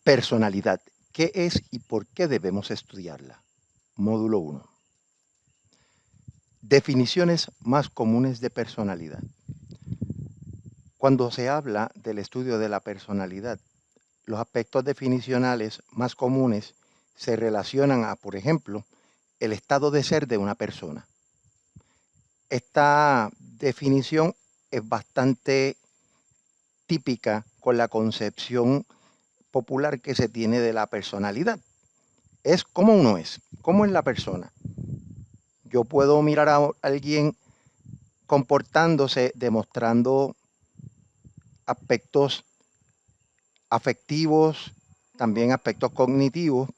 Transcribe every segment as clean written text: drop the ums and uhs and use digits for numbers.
Personalidad. ¿Qué es y por qué debemos estudiarla? Módulo 1. Definiciones más comunes de personalidad. Cuando se habla del estudio de la personalidad, los aspectos definicionales más comunes se relacionan a, por ejemplo, el estado de ser de una persona. Esta definición es bastante típica con la concepción popular que se tiene de la personalidad. Es cómo uno es, cómo es la persona. Yo puedo mirar a alguien comportándose, demostrando aspectos afectivos, también aspectos cognitivos,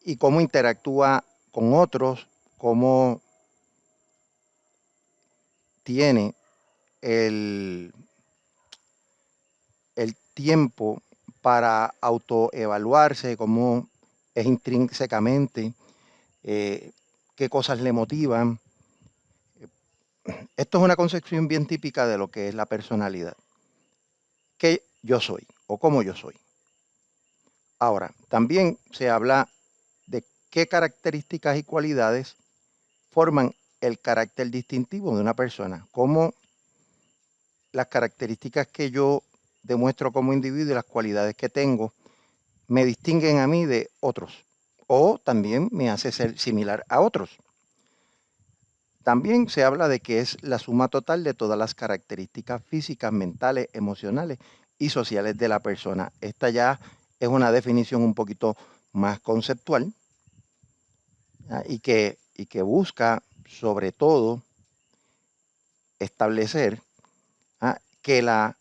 y cómo interactúa con otros, cómo tiene el, el tiempo para autoevaluarse, cómo es intrínsecamente, qué cosas le motivan. Esto es una concepción bien típica de lo que es la personalidad. ¿Qué yo soy o cómo yo soy? Ahora, también se habla de qué características y cualidades forman el carácter distintivo de una persona, cómo las características que yo demuestro como individuo y las cualidades que tengo me distinguen a mí de otros o también me hace ser similar a otros. También se habla de que es la suma total de todas las características físicas, mentales, emocionales y sociales de la persona. Esta ya es una definición un poquito más conceptual, ¿ya? y que busca sobre todo establecer, ¿ya? que la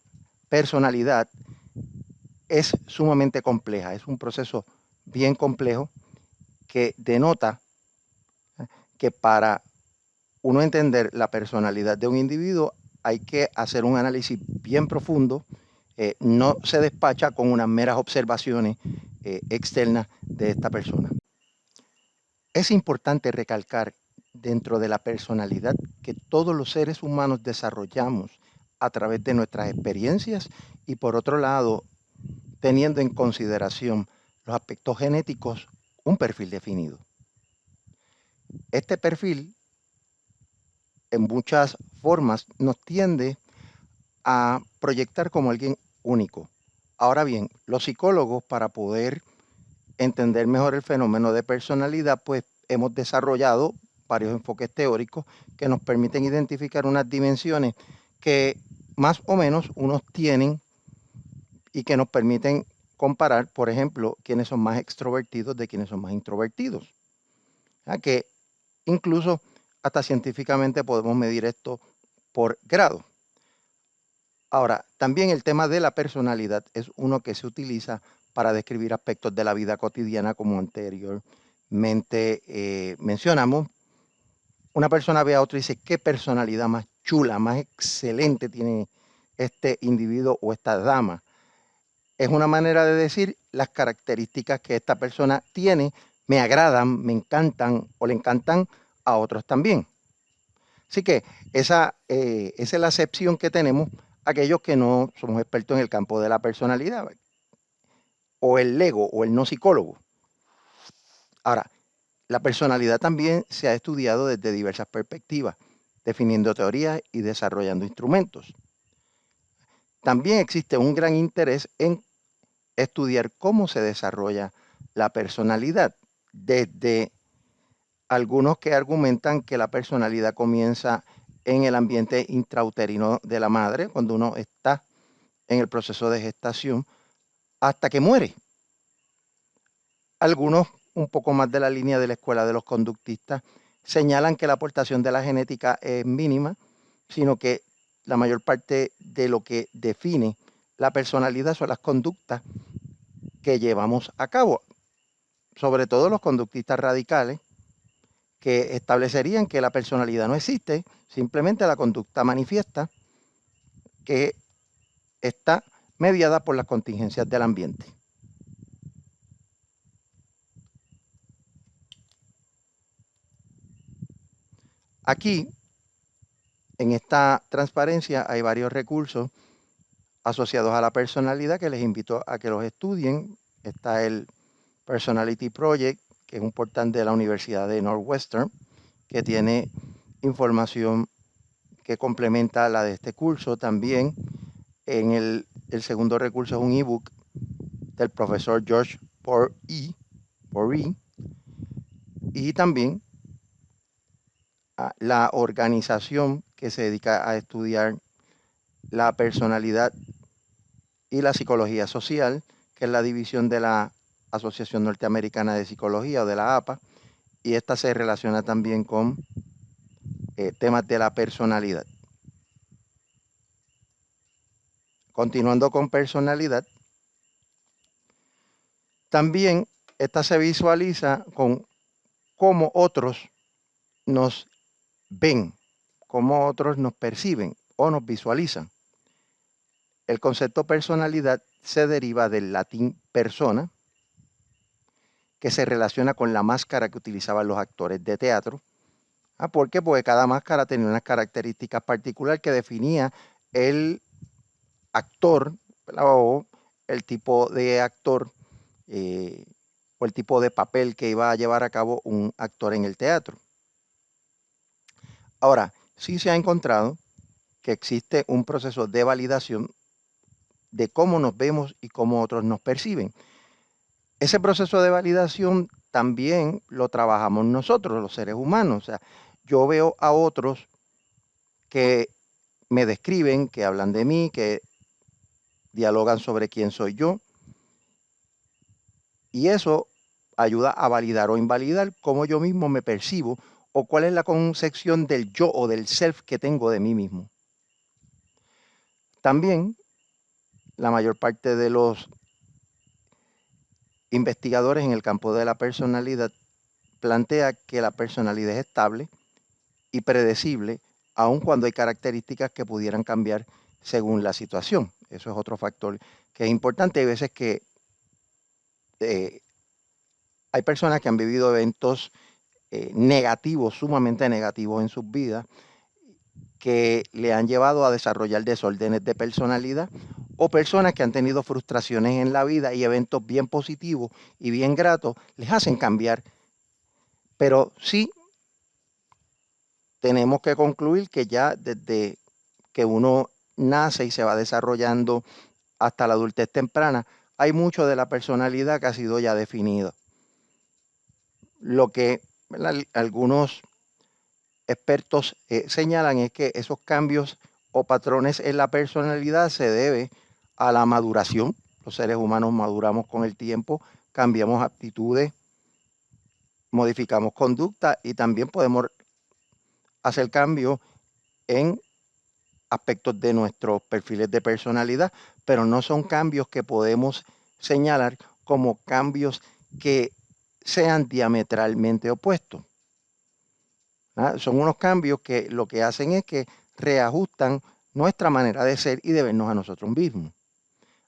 personalidad es sumamente compleja, es un proceso bien complejo que denota, ¿ya? que para uno entender la personalidad de un individuo hay que hacer un análisis bien profundo, no se despacha con unas meras observaciones externas de esta persona. Es importante recalcar dentro de la personalidad que todos los seres humanos desarrollamos a través de nuestras experiencias y por otro lado, teniendo en consideración los aspectos genéticos, un perfil definido. Este perfil en muchas formas nos tiende a proyectar como alguien único. Ahora bien, los psicólogos para poder entender mejor el fenómeno de personalidad, pues hemos desarrollado varios enfoques teóricos que nos permiten identificar unas dimensiones que más o menos unos tienen y que nos permiten comparar, por ejemplo, quiénes son más extrovertidos de quiénes son más introvertidos. Que incluso hasta científicamente podemos medir esto por grado. Ahora, también el tema de la personalidad es uno que se utiliza para describir aspectos de la vida cotidiana como anteriormente mencionamos. Una persona ve a otro y dice, qué personalidad más chula, más excelente tiene este individuo o esta dama. Es una manera de decir las características que esta persona tiene, me agradan, me encantan o le encantan a otros también. Así que esa es la acepción que tenemos aquellos que no somos expertos en el campo de la personalidad, o el ego, o el no psicólogo. Ahora, la personalidad también se ha estudiado desde diversas perspectivas, definiendo teorías y desarrollando instrumentos. También existe un gran interés en estudiar cómo se desarrolla la personalidad, desde algunos que argumentan que la personalidad comienza en el ambiente intrauterino de la madre, cuando uno está en el proceso de gestación, hasta que muere. Algunos, un poco más de la línea de la escuela de los conductistas, señalan que la aportación de la genética es mínima, sino que la mayor parte de lo que define la personalidad son las conductas que llevamos a cabo, sobre todo los conductistas radicales, que establecerían que la personalidad no existe, simplemente la conducta manifiesta que está mediada por las contingencias del ambiente. Aquí, en esta transparencia, hay varios recursos asociados a la personalidad que les invito a que los estudien. Está el Personality Project, que es un portal de la Universidad de Northwestern, que tiene información que complementa la de este curso. También en el segundo recurso es un ebook del profesor George Poree, y también la organización que se dedica a estudiar la personalidad y la psicología social, que es la división de la Asociación Norteamericana de Psicología o de la APA, y esta se relaciona también con temas de la personalidad. Continuando con personalidad, también esta se visualiza con cómo otros nos ven, cómo otros nos perciben o nos visualizan. El concepto personalidad se deriva del latín persona, que se relaciona con la máscara que utilizaban los actores de teatro. ¿Por qué? Porque cada máscara tenía unas características particulares que definía el actor, ¿verdad? O el tipo de actor o el tipo de papel que iba a llevar a cabo un actor en el teatro. Ahora, sí se ha encontrado que existe un proceso de validación de cómo nos vemos y cómo otros nos perciben. Ese proceso de validación también lo trabajamos nosotros, los seres humanos. O sea, yo veo a otros que me describen, que hablan de mí, que dialogan sobre quién soy yo, y eso ayuda a validar o invalidar cómo yo mismo me percibo o cuál es la concepción del yo o del self que tengo de mí mismo. También la mayor parte de los investigadores en el campo de la personalidad plantea que la personalidad es estable y predecible, aun cuando hay características que pudieran cambiar según la situación. Eso es otro factor que es importante. Hay veces que hay personas que han vivido eventos negativos, sumamente negativos en sus vidas, que le han llevado a desarrollar desórdenes de personalidad, o personas que han tenido frustraciones en la vida y eventos bien positivos y bien gratos les hacen cambiar. Pero sí tenemos que concluir que ya desde que uno nace y se va desarrollando hasta la adultez temprana, hay mucho de la personalidad que ha sido ya definido. Lo que, ¿verdad?, algunos expertos señalan es que esos cambios o patrones en la personalidad se debe a la maduración. Los seres humanos maduramos con el tiempo, cambiamos actitudes, modificamos conducta y también podemos hacer cambios en aspectos de nuestros perfiles de personalidad, pero no son cambios que podemos señalar como cambios que sean diametralmente opuestos. Son unos cambios que lo que hacen es que reajustan nuestra manera de ser y de vernos a nosotros mismos.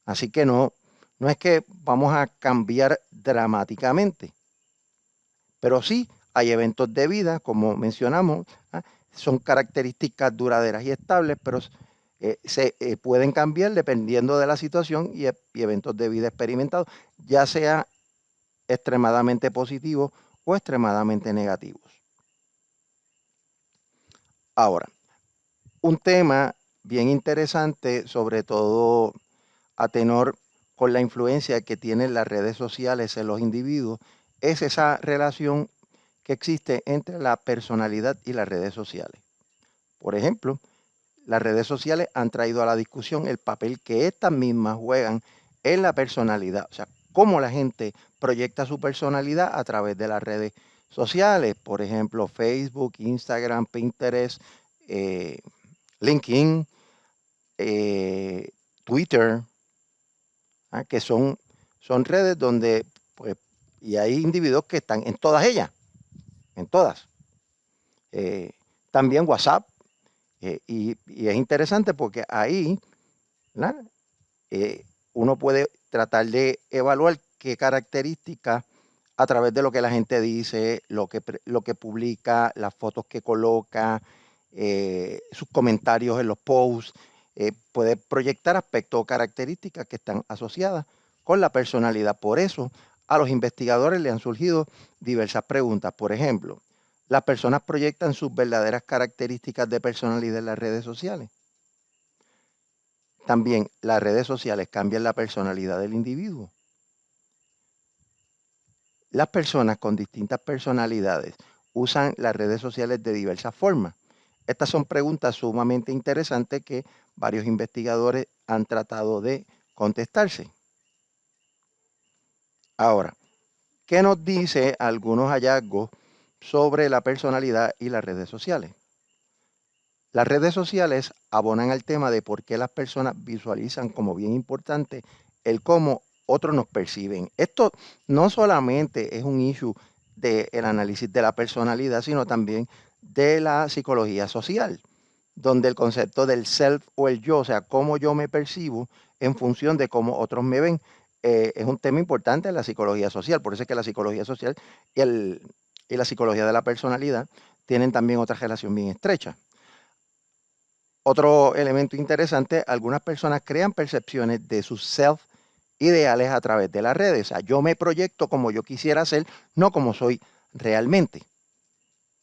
Así que no es que vamos a cambiar dramáticamente, pero sí hay eventos de vida, como mencionamos, son características duraderas y estables, pero se pueden cambiar dependiendo de la situación y eventos de vida experimentados, ya sea extremadamente positivos o extremadamente negativos. Ahora, un tema bien interesante, sobre todo a tenor con la influencia que tienen las redes sociales en los individuos, es esa relación que existe entre la personalidad y las redes sociales. Por ejemplo, las redes sociales han traído a la discusión el papel que estas mismas juegan en la personalidad, o sea, cómo la gente proyecta su personalidad a través de las redes sociales, por ejemplo, Facebook, Instagram, Pinterest, LinkedIn, Twitter, que son redes donde, pues, y hay individuos que están en todas ellas, en todas. También WhatsApp, y es interesante porque ahí uno puede tratar de evaluar qué características a través de lo que la gente dice, lo que publica, las fotos que coloca, sus comentarios en los posts, puede proyectar aspectos o características que están asociadas con la personalidad. Por eso, a los investigadores le han surgido diversas preguntas. Por ejemplo, ¿las personas proyectan sus verdaderas características de personalidad en las redes sociales? También, ¿las redes sociales cambian la personalidad del individuo? Las personas con distintas personalidades usan las redes sociales de diversas formas. Estas son preguntas sumamente interesantes que varios investigadores han tratado de contestarse. Ahora, ¿qué nos dice algunos hallazgos sobre la personalidad y las redes sociales? Las redes sociales abonan al tema de por qué las personas visualizan como bien importante el cómo otros nos perciben. Esto no solamente es un issue del análisis de la personalidad, sino también de la psicología social, donde el concepto del self o el yo, o sea, cómo yo me percibo en función de cómo otros me ven, es un tema importante en la psicología social. Por eso es que la psicología social y la psicología de la personalidad tienen también otra relación bien estrecha. Otro elemento interesante, algunas personas crean percepciones de sus self ideales a través de las redes. O sea, yo me proyecto como yo quisiera ser, no como soy realmente.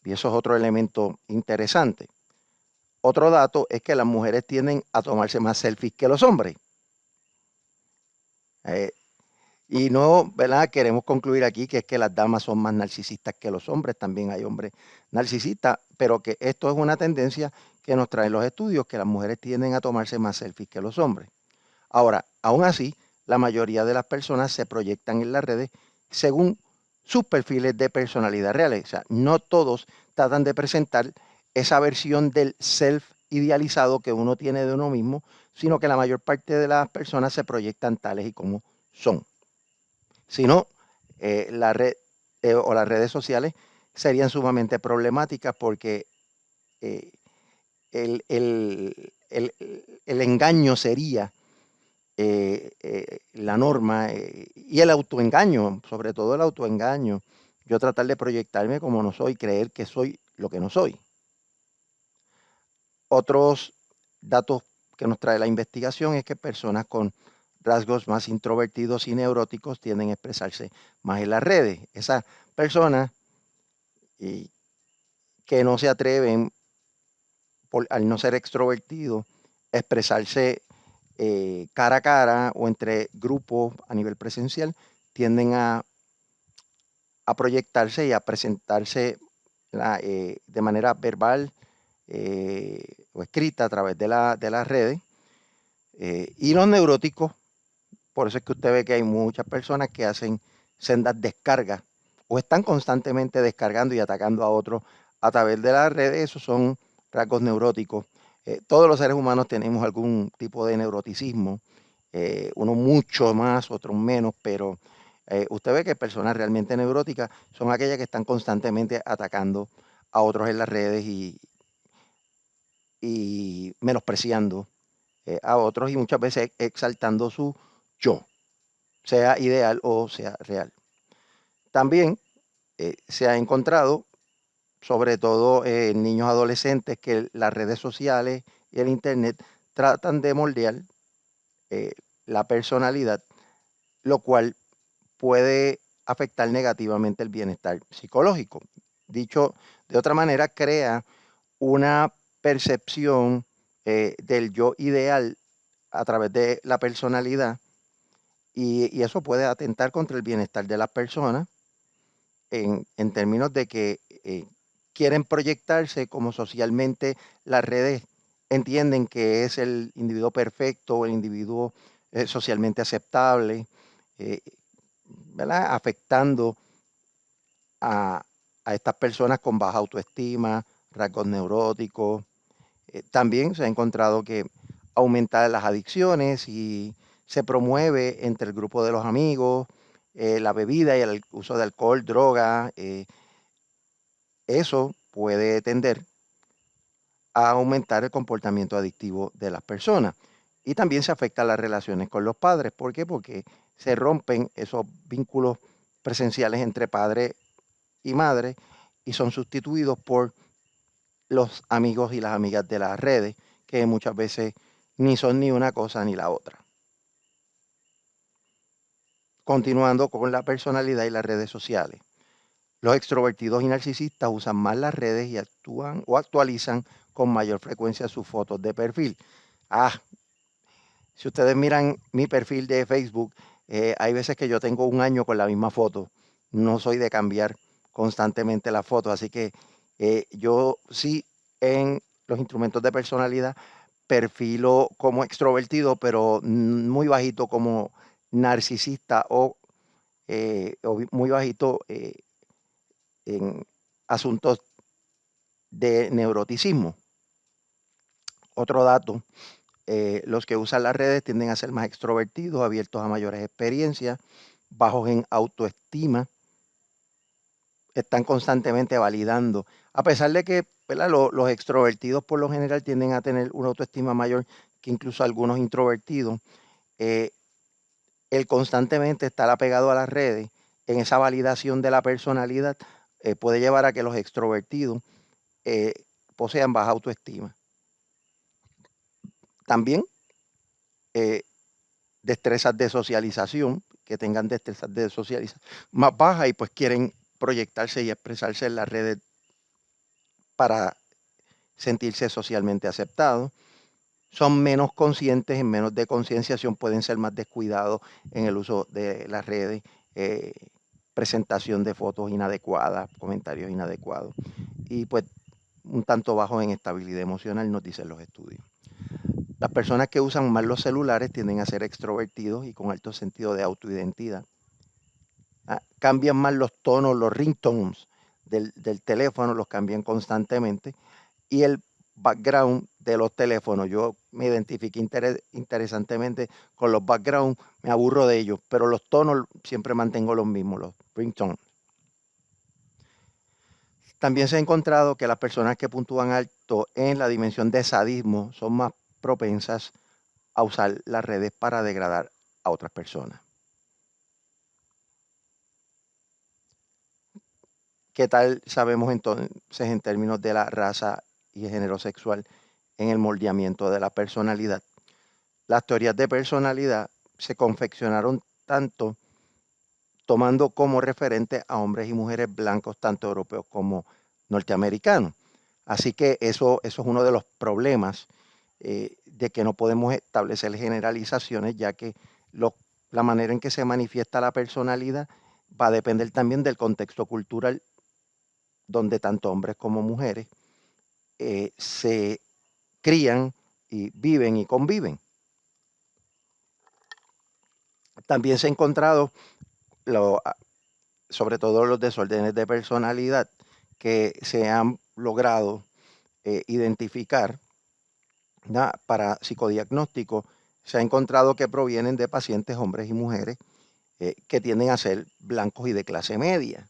Y eso es otro elemento interesante. Otro dato es que las mujeres tienden a tomarse más selfies que los hombres. Eh, y no, ¿verdad? Queremos concluir aquí que es que las damas son más narcisistas que los hombres. También hay hombres narcisistas, pero que esto es una tendencia que nos traen los estudios, que las mujeres tienden a tomarse más selfies que los hombres. Ahora, aún así, la mayoría de las personas se proyectan en las redes según sus perfiles de personalidad reales. O sea, no todos tratan de presentar esa versión del self idealizado que uno tiene de uno mismo, sino que la mayor parte de las personas se proyectan tales y como son. Si no, la red o las redes sociales serían sumamente problemáticas porque eh, el engaño sería la norma y el autoengaño, sobre todo el autoengaño. Yo tratar de proyectarme como no soy, creer que soy lo que no soy. Otros datos que nos trae la investigación es que personas con rasgos más introvertidos y neuróticos tienden a expresarse más en las redes. Esas personas que no se atreven, al no ser extrovertidos, a expresarse cara a cara o entre grupos a nivel presencial, tienden a proyectarse y a presentarse de manera verbal o escrita a través de las redes. Y los neuróticos, por eso es que usted ve que hay muchas personas que hacen sendas descargas o están constantemente descargando y atacando a otros a través de las redes. Esos son rasgos neuróticos. Todos los seres humanos tenemos algún tipo de neuroticismo, unos mucho más, otros menos, pero usted ve que personas realmente neuróticas son aquellas que están constantemente atacando a otros en las redes y menospreciando a otros y muchas veces exaltando su yo, sea ideal o sea real. También se ha encontrado, sobre todo en niños adolescentes, que las redes sociales y el internet tratan de moldear eh, la personalidad, lo cual puede afectar negativamente el bienestar psicológico. Dicho de otra manera, crea una percepción del yo ideal a través de la personalidad y eso puede atentar contra el bienestar de las personas en términos de que quieren proyectarse como socialmente las redes entienden que es el individuo perfecto o el individuo socialmente aceptable, eh, ¿verdad? Afectando a, a estas personas con baja autoestima, rasgos neuróticos. También se ha encontrado que aumenta las adicciones y se promueve entre el grupo de los amigos la bebida y el uso de alcohol, droga. Eso puede tender a aumentar el comportamiento adictivo de las personas. Y también se afectan las relaciones con los padres. ¿Por qué? Porque se rompen esos vínculos presenciales entre padre y madre y son sustituidos por los amigos y las amigas de las redes, que muchas veces ni son ni una cosa ni la otra. Continuando con la personalidad y las redes sociales. Los extrovertidos y narcisistas usan más las redes y actúan o actualizan con mayor frecuencia sus fotos de perfil. Si ustedes miran mi perfil de Facebook, hay veces que yo tengo un año con la misma foto. No soy de cambiar constantemente la foto, así que yo sí en los instrumentos de personalidad perfilo como extrovertido, pero muy bajito como narcisista o muy bajito en asuntos de neuroticismo. Otro dato, los que usan las redes tienden a ser más extrovertidos, abiertos a mayores experiencias, bajos en autoestima, están constantemente validando. A pesar de que, ¿verdad?, los extrovertidos por lo general tienden a tener una autoestima mayor que incluso algunos introvertidos, el constantemente estar apegado a las redes en esa validación de la personalidad puede llevar a que los extrovertidos posean baja autoestima. También destrezas de socialización, que tengan destrezas de socialización más bajas y pues quieren proyectarse y expresarse en las redes para sentirse socialmente aceptados. Son menos conscientes, en menos de concienciación, pueden ser más descuidados en el uso de las redes, presentación de fotos inadecuadas, comentarios inadecuados y pues un tanto bajo en estabilidad emocional, nos dicen los estudios. Las personas que usan más los celulares tienden a ser extrovertidos y con alto sentido de autoidentidad. Cambian más los tonos, los ringtones del teléfono, los cambian constantemente. Y el background de los teléfonos, yo me identifiqué interesantemente con los backgrounds, me aburro de ellos, pero los tonos siempre mantengo los mismos, los ringtones. También se ha encontrado que las personas que puntúan alto en la dimensión de sadismo son más propensas a usar las redes para degradar a otras personas. ¿Qué tal sabemos entonces en términos de la raza y el género sexual en el moldeamiento de la personalidad? Las teorías de personalidad se confeccionaron tanto tomando como referente a hombres y mujeres blancos, tanto europeos como norteamericanos. Así que eso es uno de los problemas de que no podemos establecer generalizaciones, ya que la manera en que se manifiesta la personalidad va a depender también del contexto cultural donde tanto hombres como mujeres se crían y viven y conviven. También se ha encontrado, sobre todo los desórdenes de personalidad, que se han logrado identificar, ¿no?, para psicodiagnóstico, se ha encontrado que provienen de pacientes hombres y mujeres que tienden a ser blancos y de clase media.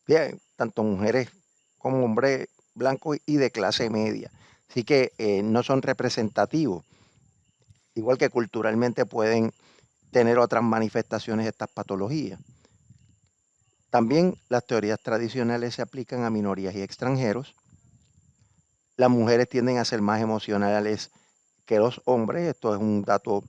Bien, tanto mujeres como hombres blancos y de clase media. Así que no son representativos. Igual que culturalmente pueden tener otras manifestaciones estas patologías. También las teorías tradicionales se aplican a minorías y extranjeros. Las mujeres tienden a ser más emocionales que los hombres. Esto es un dato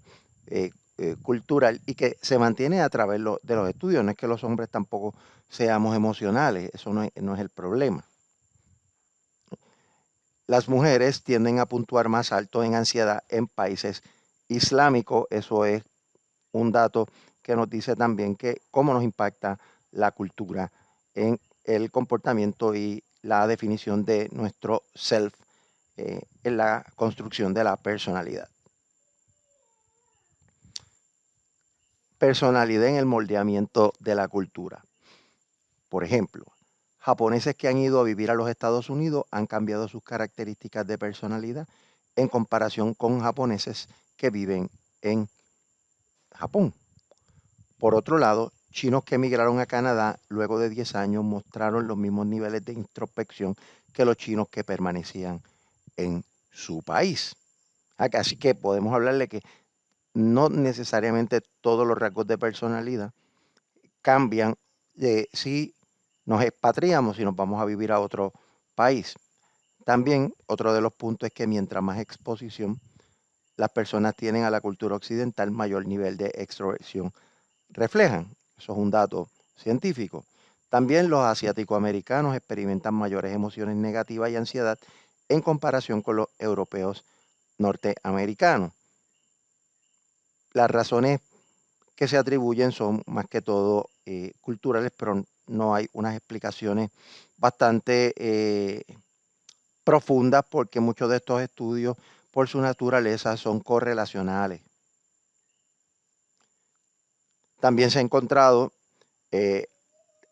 cultural y que se mantiene a través de los estudios. No es que los hombres tampoco seamos emocionales, eso no es el problema. Las mujeres tienden a puntuar más alto en ansiedad en países islámicos. Eso es un dato que nos dice también que cómo nos impacta la cultura en el comportamiento y la definición de nuestro self en la construcción de la personalidad. Personalidad en el moldeamiento de la cultura. Por ejemplo, japoneses que han ido a vivir a los Estados Unidos han cambiado sus características de personalidad en comparación con japoneses que viven en Japón. Por otro lado, chinos que emigraron a Canadá luego de 10 años mostraron los mismos niveles de introspección que los chinos que permanecían en su país. Así que podemos hablarle que no necesariamente todos los rasgos de personalidad cambian si nos expatriamos, si nos vamos a vivir a otro país. También otro de los puntos es que mientras más exposición las personas tienen a la cultura occidental mayor nivel de extroversión. Reflejan, eso es un dato científico. También los asiático-americanos experimentan mayores emociones negativas y ansiedad en comparación con los europeos norteamericanos. Las razones que se atribuyen son más que todo culturales, pero no hay unas explicaciones bastante profundas porque muchos de estos estudios por su naturaleza son correlacionales. También se ha encontrado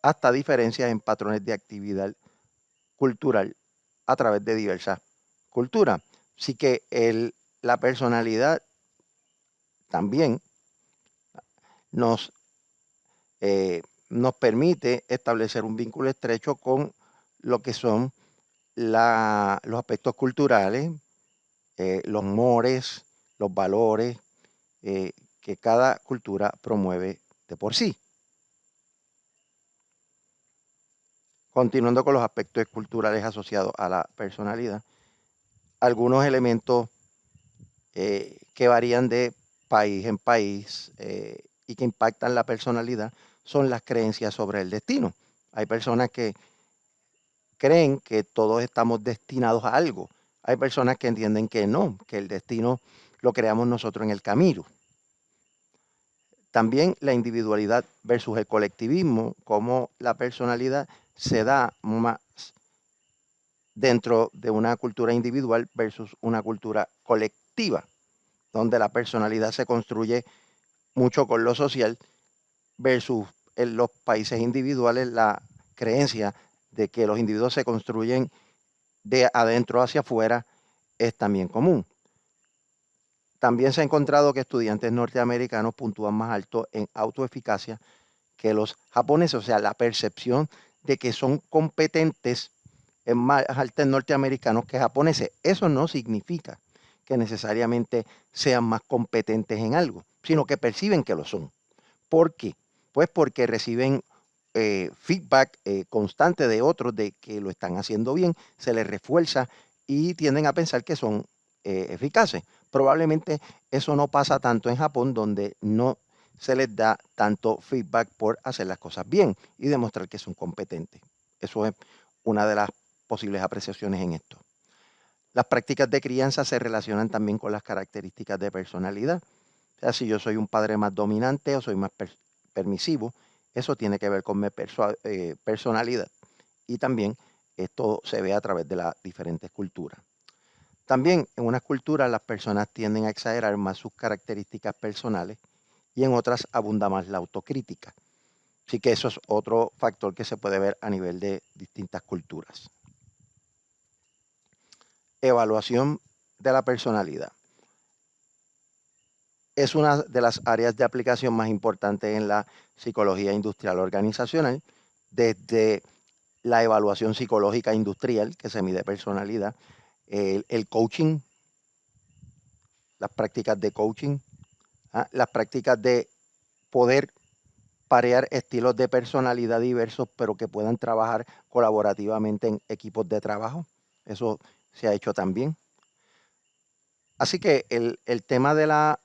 hasta diferencias en patrones de actividad cultural a través de diversas culturas. Así que la personalidad también nos permite establecer un vínculo estrecho con lo que son los aspectos culturales, los mores, los valores que cada cultura promueve de por sí. Continuando con los aspectos culturales asociados a la personalidad, algunos elementos que varían de país en país y que impactan la personalidad son las creencias sobre el destino. Hay personas que creen que todos estamos destinados a algo. Hay personas que entienden que no, que el destino lo creamos nosotros en el camino. También la individualidad versus el colectivismo, cómo la personalidad se da más dentro de una cultura individual versus una cultura colectiva, donde la personalidad se construye mucho con lo social versus en los países individuales la creencia de que los individuos se construyen de adentro hacia afuera es también común. También se ha encontrado que estudiantes norteamericanos puntúan más alto en autoeficacia que los japoneses, o sea, la percepción de que son competentes es más alta en norteamericanos que japoneses. Eso no significa que necesariamente sean más competentes en algo, sino que perciben que lo son. ¿Por qué? Pues porque reciben feedback constante de otros de que lo están haciendo bien, se les refuerza y tienden a pensar que son eficaces. Probablemente eso no pasa tanto en Japón, donde no se les da tanto feedback por hacer las cosas bien y demostrar que son competentes. Eso es una de las posibles apreciaciones en esto. Las prácticas de crianza se relacionan también con las características de personalidad. O sea, si yo soy un padre más dominante o soy más permisivo, eso tiene que ver con mi personalidad. Y también esto se ve a través de las diferentes culturas. También en unas culturas las personas tienden a exagerar más sus características personales y en otras abunda más la autocrítica. Así que eso es otro factor que se puede ver a nivel de distintas culturas. Evaluación de la personalidad. Es una de las áreas de aplicación más importantes en la psicología industrial organizacional, desde la evaluación psicológica industrial, que se mide personalidad, el coaching, las prácticas de coaching, las prácticas de poder parear estilos de personalidad diversos, pero que puedan trabajar colaborativamente en equipos de trabajo. Eso se ha hecho también. Así que el tema de la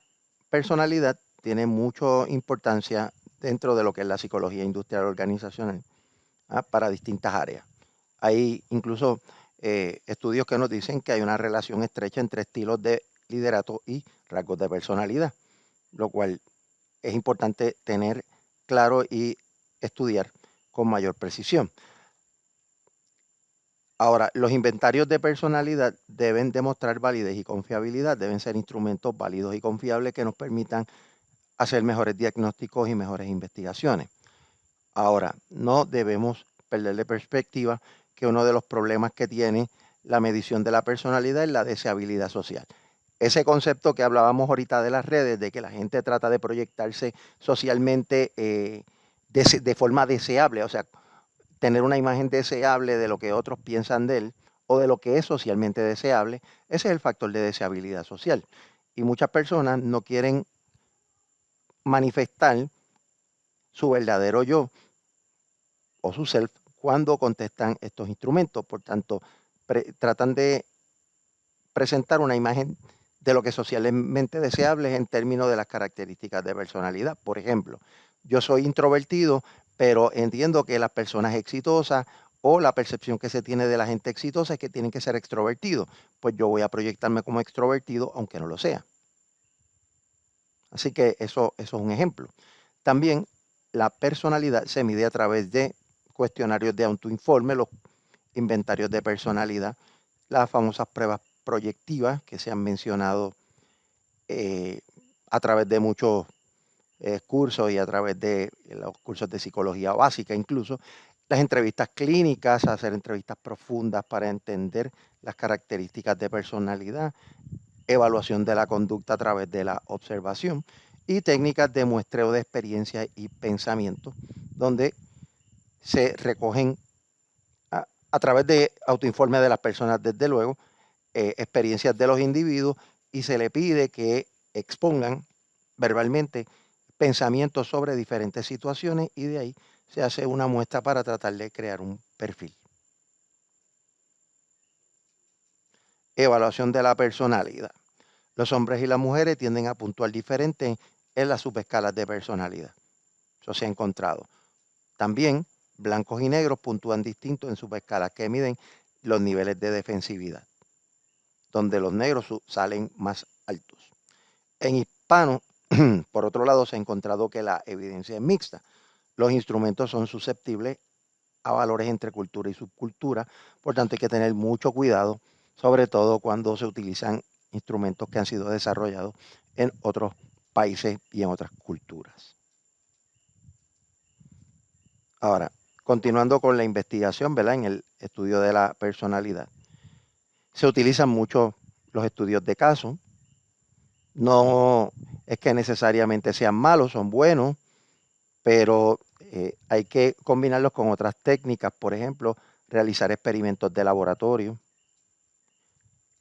personalidad tiene mucha importancia dentro de lo que es la psicología industrial organizacional para distintas áreas. Hay incluso estudios que nos dicen que hay una relación estrecha entre estilos de liderato y rasgos de personalidad, lo cual es importante tener claro y estudiar con mayor precisión. Ahora, los inventarios de personalidad deben demostrar validez y confiabilidad, deben ser instrumentos válidos y confiables que nos permitan hacer mejores diagnósticos y mejores investigaciones. Ahora, no debemos perder de perspectiva que uno de los problemas que tiene la medición de la personalidad es la deseabilidad social. Ese concepto que hablábamos ahorita de las redes, de que la gente trata de proyectarse socialmente de forma deseable, o sea, tener una imagen deseable de lo que otros piensan de él o de lo que es socialmente deseable, ese es el factor de deseabilidad social. Y muchas personas no quieren manifestar su verdadero yo o su self cuando contestan estos instrumentos. Por tanto, tratan de presentar una imagen de lo que es socialmente deseable en términos de las características de personalidad. Por ejemplo, yo soy introvertido, pero entiendo que las personas exitosas o la percepción que se tiene de la gente exitosa es que tienen que ser extrovertidos. Pues yo voy a proyectarme como extrovertido, aunque no lo sea. Así que eso es un ejemplo. También la personalidad se mide a través de cuestionarios de autoinforme, los inventarios de personalidad, las famosas pruebas proyectivas que se han mencionado a través de muchos cursos y a través de los cursos de psicología básica incluso, las entrevistas clínicas, hacer entrevistas profundas para entender las características de personalidad, evaluación de la conducta a través de la observación y técnicas de muestreo de experiencia y pensamiento, donde se recogen a través de autoinformes de las personas, desde luego, experiencias de los individuos, y se le pide que expongan verbalmente pensamientos sobre diferentes situaciones, y de ahí se hace una muestra para tratar de crear un perfil. Evaluación de la personalidad. Los hombres y las mujeres tienden a puntuar diferente en las subescalas de personalidad. Eso se ha encontrado. También blancos y negros puntúan distinto en subescalas que miden los niveles de defensividad, donde los negros salen más altos. En hispanos, por otro lado, se ha encontrado que la evidencia es mixta. Los instrumentos son susceptibles a valores entre cultura y subcultura, por tanto hay que tener mucho cuidado, sobre todo cuando se utilizan instrumentos que han sido desarrollados en otros países y en otras culturas. Ahora, continuando con la investigación, ¿verdad? En el estudio de la personalidad, se utilizan mucho los estudios de caso. No es que necesariamente sean malos, son buenos, pero hay que combinarlos con otras técnicas, por ejemplo, realizar experimentos de laboratorio.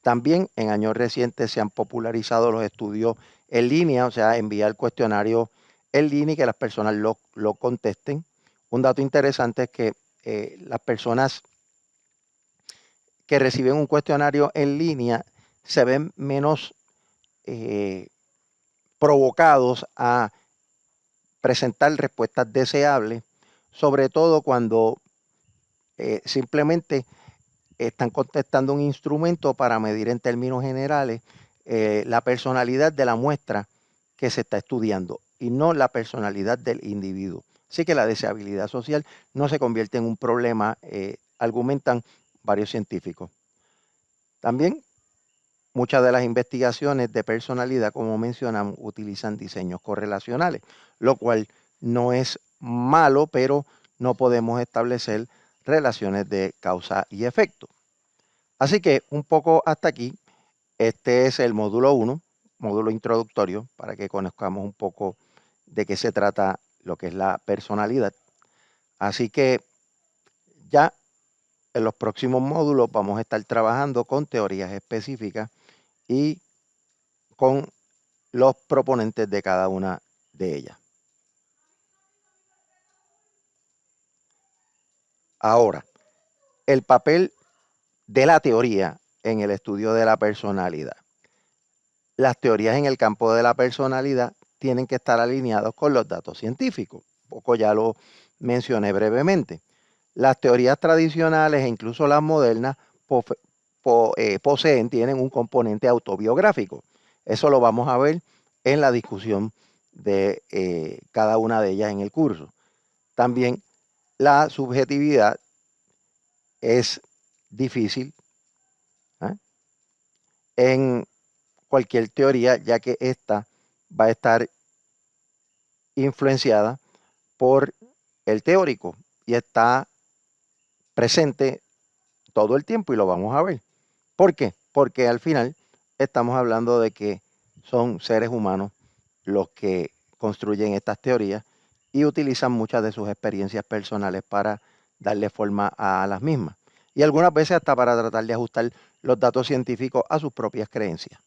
También en años recientes se han popularizado los estudios en línea, o sea, enviar cuestionarios en línea y que las personas lo contesten. Un dato interesante es que las personas que reciben un cuestionario en línea se ven menos provocados a presentar respuestas deseables, sobre todo cuando simplemente están contestando un instrumento para medir en términos generales la personalidad de la muestra que se está estudiando y no la personalidad del individuo. Así que la deseabilidad social no se convierte en un problema, argumentan varios científicos. También muchas de las investigaciones de personalidad, como mencionamos, utilizan diseños correlacionales, lo cual no es malo, pero no podemos establecer relaciones de causa y efecto. Así que un poco hasta aquí, este es el módulo 1, módulo introductorio, para que conozcamos un poco de qué se trata lo que es la personalidad. Así que ya en los próximos módulos vamos a estar trabajando con teorías específicas y con los proponentes de cada una de ellas. Ahora, el papel de la teoría en el estudio de la personalidad. Las teorías en el campo de la personalidad tienen que estar alineadas con los datos científicos. Un poco ya lo mencioné brevemente. Las teorías tradicionales e incluso las modernas tienen un componente autobiográfico. Eso lo vamos a ver en la discusión de cada una de ellas en el curso. También la subjetividad es difícil en cualquier teoría, ya que esta va a estar influenciada por el teórico y está presente todo el tiempo y lo vamos a ver. ¿Por qué? Porque al final estamos hablando de que son seres humanos los que construyen estas teorías y utilizan muchas de sus experiencias personales para darle forma a las mismas. Y algunas veces hasta para tratar de ajustar los datos científicos a sus propias creencias.